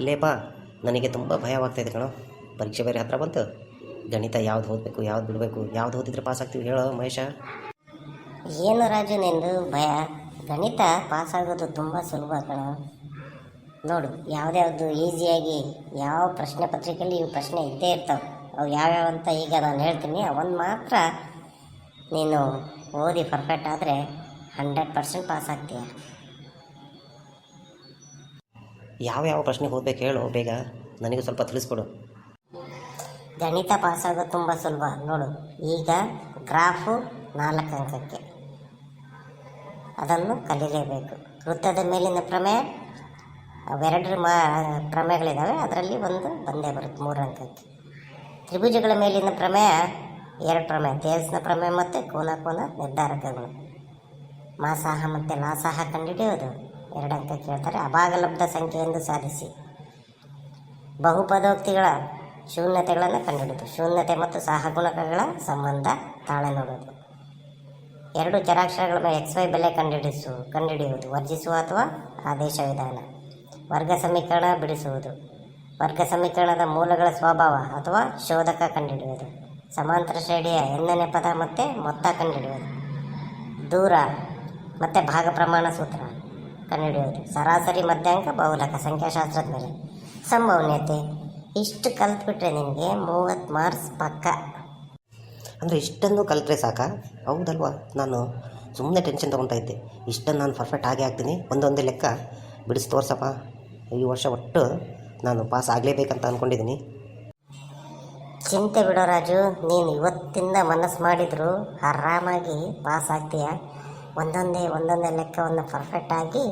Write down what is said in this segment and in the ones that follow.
ಲೇಪಾ ನನಗೆ ತುಂಬ ಭಯವಾಗ್ತಾಯಿದೆ ಕಣೋ. ಪರೀಕ್ಷೆ ಬೇರೆ ಹತ್ರ ಬಂತು. ಗಣಿತ ಯಾವ್ದು ಓದಬೇಕು, ಯಾವ್ದು ಬಿಡಬೇಕು, ಯಾವ್ದು ಓದಿದ್ರೆ ಪಾಸ್ ಆಗ್ತೀವಿ ಹೇಳೋ ಮಹೇಶ. ಏನು ರಾಜು ನಿಂದು ಭಯ? ಗಣಿತ ಪಾಸಾಗೋದು ತುಂಬ ಸುಲಭ ಕಣೋ. ನೋಡು, ಯಾವುದ್ಯಾವುದು ಈಸಿಯಾಗಿ ಯಾವ ಪ್ರಶ್ನೆ ಪತ್ರಿಕೆಯಲ್ಲಿ ಇವು ಪ್ರಶ್ನೆ ಇದ್ದೇ ಇರ್ತಾವೆ. ಅವು ಯಾವ್ಯಾವ ಅಂತ ಈಗ ನಾನು ಹೇಳ್ತೀನಿ. ಅವನ್ನ ಮಾತ್ರ ನೀನು ಓದಿ ಪರ್ಫೆಕ್ಟ್ ಆದರೆ 100% ಪಾಸ್ ಆಗ್ತೀಯ. ಯಾವ ಪ್ರಶ್ನೆ ಓದಬೇಕು ಹೇಳು ಬೇಗ, ನನಗೂ ಸ್ವಲ್ಪ ತಿಳಿಸ್ಕೊಡು. ಗಣಿತ ಪಾಸಾಗೋದು ತುಂಬ ಸುಲಭ. ನೋಡು, ಈಗ ಗ್ರಾಫು 4 ಅಂಕಕ್ಕೆ, ಅದನ್ನು ಕಲೀಲೇಬೇಕು. ವೃತ್ತದ ಮೇಲಿನ ಪ್ರಮೇಯ, ಅವೆರಡರ ಪ್ರಮೇಯಗಳಿದ್ದಾವೆ, ಅದರಲ್ಲಿ ಒಂದು ಬಂದೇ ಬರುತ್ತೆ 3 ಅಂಕಕ್ಕೆ. ತ್ರಿಭುಜಗಳ ಮೇಲಿನ ಪ್ರಮೇಯ 2 ಪ್ರಮೇಯ, ತೇಲ್ಸ್ನ ಪ್ರಮೇಯ ಮತ್ತು ಕೋನ ನಿರ್ಧಾರಕಗಳು. ಮಾಸಾಹ ಮತ್ತು ಲಾಸಾಹ ಕಂಡುಹಿಡಿಯೋದು 2 ಅಂಕ ಕೇಳ್ತಾರೆ. ಅಭಾಗಲಬ್ಧ ಸಂಖ್ಯೆಯೆಂದು ಸಾಧಿಸಿ. ಬಹುಪದೋಕ್ತಿಗಳ ಶೂನ್ಯತೆಗಳನ್ನು ಕಂಡುಹಿಡಿದು, ಶೂನ್ಯತೆ ಮತ್ತು ಸಹಗುಣಕಗಳ ಸಂಬಂಧ ತಾಳೆ ನೋಡೋದು. 2 ಚರಾಕ್ಷರಗಳ ಮೇಲೆ XY ಬೆಲೆ ಕಂಡುಹಿಡಿಯುವುದು. ವರ್ಜಿಸುವ ಅಥವಾ ಆದೇಶ ವಿಧಾನ. ವರ್ಗ ಸಮೀಕರಣ ಬಿಡಿಸುವುದು. ವರ್ಗ ಸಮೀಕರಣದ ಮೂಲಗಳ ಸ್ವಭಾವ ಅಥವಾ ಶೋಧಕ ಕಂಡುಹಿಡಿಯುವುದು. ಸಮಾಂತರ ಶ್ರೇಣಿಯ nನೇ ಪದ ಮತ್ತು ಮೊತ್ತ ಕಂಡುಹಿಡಿಯುವುದು. ದೂರ ಮತ್ತು ಭಾಗ ಪ್ರಮಾಣ ಸೂತ್ರ ಕಂಡುಹಿಡಿಯುವುದು. ಸರಾಸರಿ ಮಧ್ಯಾಂಕ ಬಹುಲಕ ಸಂಖ್ಯಾಶಾಸ್ತ್ರದ ಮೇಲೆ. ಸಂಭವನೀಯತೆ. ಇಷ್ಟು ಕಲ್ತ್ಬಿಟ್ರೆ ನಿನಗೆ 30 ಮಾರ್ಕ್ಸ್ ಪಕ್ಕ. ಅಂದರೆ ಇಷ್ಟನ್ನು ಕಲಿತ್ರೆ ಸಾಕಾ? ಹೌದಲ್ವಾ? ನಾನು ಸುಮ್ಮನೆ ಟೆನ್ಷನ್ ತೊಗೊತಾ ಇದ್ದೆ. ಇಷ್ಟನ್ನು ನಾನು ಪರ್ಫೆಕ್ಟ್ ಆಗೇ ಆಗ್ತೀನಿ. ಒಂದೊಂದೇ ಲೆಕ್ಕ ಬಿಡಿಸಿ ತೋರ್ಸಪ್ಪ. ಈ ವರ್ಷ ಒಟ್ಟು ನಾನು ಪಾಸ್ ಆಗಲೇಬೇಕಂತ ಅಂದ್ಕೊಂಡಿದ್ದೀನಿ. ಚಿಂತೆ ಬಿಡೋ ರಾಜು, ನೀನು ಇವತ್ತಿಂದ ಮನಸ್ಸು ಮಾಡಿದರೂ ಆರಾಮಾಗಿ ಪಾಸ್ ಆಗ್ತೀಯ. ಒಂದೊಂದೇ ಲೆಕ್ಕವನ್ನು ಪರ್ಫೆಕ್ಟಾಗಿ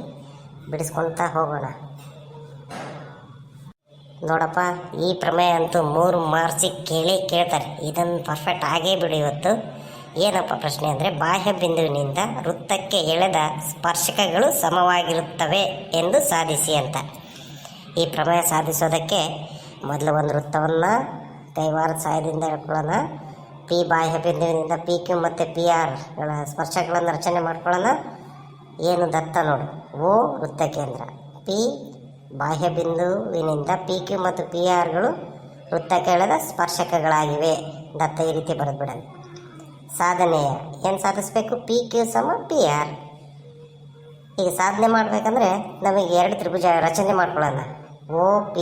ಬಿಡಿಸ್ಕೊಳ್ತಾ ಹೋಗೋಣ. ನೋಡಪ್ಪ, ಈ ಪ್ರಮೇಯ ಅಂತೂ 3 ಮಾರ್ಕ್ಸಿಗೆ ಕೇಳ್ತಾರೆ. ಇದನ್ನು ಪರ್ಫೆಕ್ಟ್ ಆಗೇ ಬಿಡು ಇವತ್ತು. ಏನಪ್ಪ ಪ್ರಶ್ನೆ ಅಂದರೆ, ಬಾಹ್ಯ ಬಿಂದುವಿನಿಂದ ವೃತ್ತಕ್ಕೆ ಎಳೆದ ಸ್ಪರ್ಶಕಗಳು ಸಮವಾಗಿರುತ್ತವೆ ಎಂದು ಸಾಧಿಸಿ ಅಂತ. ಈ ಪ್ರಮೇಯ ಸಾಧಿಸೋದಕ್ಕೆ ಮೊದಲು ಒಂದು ವೃತ್ತವನ್ನು ಕೈವಾರದ ಸಹಾಯದಿಂದ ಹೇಳ್ಕೊಳ್ಳೋಣ. ಪಿ ಬಾಹ್ಯ ಬಿಂದುವಿನಿಂದ PQ ಮತ್ತು PRಗಳ ಸ್ಪರ್ಶಕಗಳನ್ನು ರಚನೆ ಮಾಡ್ಕೊಳ್ಳೋಣ. ಏನು ದತ್ತ ನೋಡು, O ವೃತ್ತ ಕೇಂದ್ರ, P ಬಾಹ್ಯ ಬಿಂದುವಿನಿಂದ PQ ಮತ್ತು PRಗಳು ವೃತ್ತಕ್ಕೆ ಎಳೆದ ಸ್ಪರ್ಶಕಗಳಾಗಿವೆ. ದತ್ತ ಈ ರೀತಿ ಬರೆದ್ಬಿಡೋಣ. ಸಾಧನೆಯ ಏನು ಸಾಧಿಸಬೇಕು? PQ PR. ಈಗ ಸಾಧನೆ ಮಾಡಬೇಕಂದ್ರೆ ನಮಗೆ 2 ತ್ರಿಭುಜ ರಚನೆ ಮಾಡ್ಕೊಳ್ಳೋಣ. OP,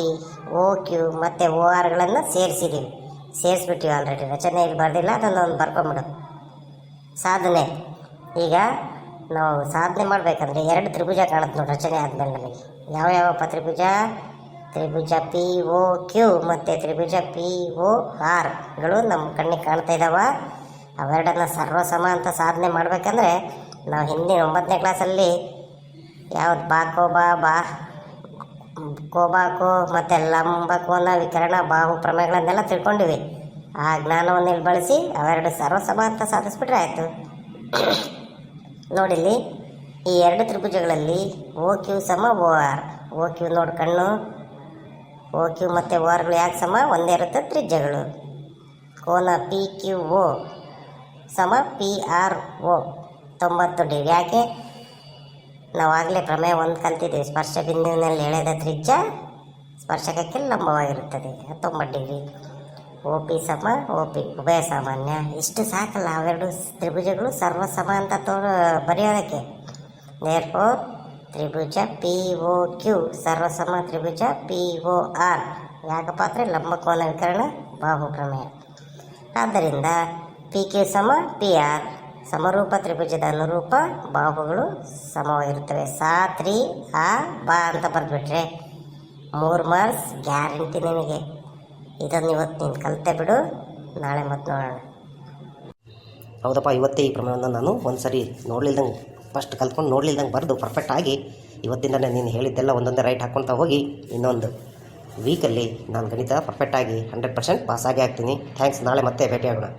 OQ ಮತ್ತು ORಗಳನ್ನು ಸೇರಿಸ್ಬಿಟ್ಟಿವಿ ಆಲ್ರೆಡಿ. ರಚನೆ ಇಲ್ಲಿ ಬರೆದಿಲ್ಲ, ಅದನ್ನು ಒಂದು ಬರ್ಕೊಂಬಿಡು. ಸಾಧನೆ. ಈಗ ನಾವು ಸಾಧನೆ ಮಾಡಬೇಕಂದ್ರೆ 2 ತ್ರಿಭುಜ ಕಾಣುತ್ತೆ ನೋಡಿ ರಚನೆ ಆದಮೇಲೆ ನಮಗೆ. ಯಾವ್ಯಾವಪ್ಪ ತ್ರಿಭುಜ? ತ್ರಿಭುಜ POQ ಮತ್ತು ತ್ರಿಭುಜ PORಗಳು ನಮ್ಮ ಕಣ್ಣಿಗೆ ಕಾಣ್ತಾ ಇದ್ದಾವೆ. ಅವೆರಡನ್ನು ಸರ್ವಸಮ ಅಂತ ಸಾಧನೆ ಮಾಡಬೇಕಂದ್ರೆ ನಾವು ಹಿಂದಿನ 9ನೇ ಕ್ಲಾಸಲ್ಲಿ ಯಾವ್ದು ಕೋಬಾಕೋ ಮತ್ತು ಲಂಬಕೋನ ವಿಕರಣ ಬಾಹು ಪ್ರಮೇಯಗಳನ್ನೆಲ್ಲ ತಿಳ್ಕೊಂಡಿವಿ. ಆ ಜ್ಞಾನವನ್ನು ಇಲ್ಲಿ ಬಳಸಿ ಅವೆರಡು ಸರ್ವಸಮ ಅಂತ ಸಾಧಿಸ್ಬಿಟ್ರೆ ಆಯಿತು. ನೋಡಿಲ್ಲಿ ಈ 2 ತ್ರಿಭುಜಗಳಲ್ಲಿ OQ ಸಮ OR. OQ ನೋಡಿ ಕಣ್ಣು, OQ ಮತ್ತು ORಗಳು ಯಾಕೆ ಸಮ? ಒಂದೇ ಇರುತ್ತೆ ತ್ರಿಜ್ಯಗಳು. ಕೋನ PQO ಸಮ PRO 90 ಡಿಗ್ರಿ. ಯಾಕೆ? ನಾವಾಗಲೇ ಪ್ರಮೇಯ 1 ಕಲ್ತಿದ್ದೀವಿ. ಸ್ಪರ್ಶ ಬಿಂದುವಿನಲ್ಲಿ ಎಳೆದ ತ್ರಿಜ್ಯ ಸ್ಪರ್ಶಕಕ್ಕೆ ಲಂಬವಾಗಿರುತ್ತದೆ 90 ಡಿಗ್ರಿ. OP ಸಮ OP ಉಭಯ ಸಾಮಾನ್ಯ. ಇಷ್ಟು ಸಾಕಲ್ಲ ಅವೆರಡು ತ್ರಿಭುಜಗಳು ಸರ್ವಸಮ ಅಂತ ಬರೆಯೋದಕ್ಕೆ. ದೇರ್ಫೋರ್ ತ್ರಿಭುಜ POQ ಸರ್ವಸಮ ತ್ರಿಭುಜ POR. ಯಾಕಪ್ಪ ಅಂದರೆ ಲಂಬಕೋನ ವಿಕರಣ ಬಾಹು ಪ್ರಮೇಯ. ಆದ್ದರಿಂದ PQ ಸಮ PR. ಸಮರೂಪ ತ್ರಿಭುಜದ ಅನುರೂಪ ಬಾಹುಗಳು ಸಮವಾಗಿರುತ್ತವೆ. ತ್ರಿ ಬಾ ಅಂತ ಬರೆದ್ಬಿಟ್ರೆ 3 ಮಾರ್ಕ್ಸ್ ಗ್ಯಾರಂಟಿ ನಿನಗೆ. ಇದನ್ನು ಇವತ್ತು ನೀನು ಕಲಿತೆ ಬಿಡು, ನಾಳೆ ಮತ್ತೆ ನೋಡೋಣ. ಹೌದಪ್ಪ, ಇವತ್ತೇ ಈ ಪ್ರಮೇಯವನ್ನು ನಾನು ಒಂದು ಸರಿ ನೋಡಲಿಲ್ದಂಗೆ ಫಸ್ಟ್ ಕಲ್ತ್ಕೊಂಡು ನೋಡಲಿಲ್ದಂಗೆ ಬರೆದು ಪರ್ಫೆಕ್ಟ್ ಆಗಿ ಇವತ್ತಿಂದಲೇ ನೀನು ಹೇಳಿದ್ದೆಲ್ಲ ಒಂದೊಂದೇ ರೈಟ್ ಹಾಕ್ಕೊಳ್ತಾ ಹೋಗಿ ಇನ್ನೊಂದು ವೀಕಲ್ಲಿ ನಾನು ಗಣಿತ ಪರ್ಫೆಕ್ಟಾಗಿ 100% ಪಾಸಾಗೇ ಆಗ್ತೀನಿ. ಥ್ಯಾಂಕ್ಸ್. ನಾಳೆ ಮತ್ತೆ ಭೇಟಿಯಾಗೋಣ.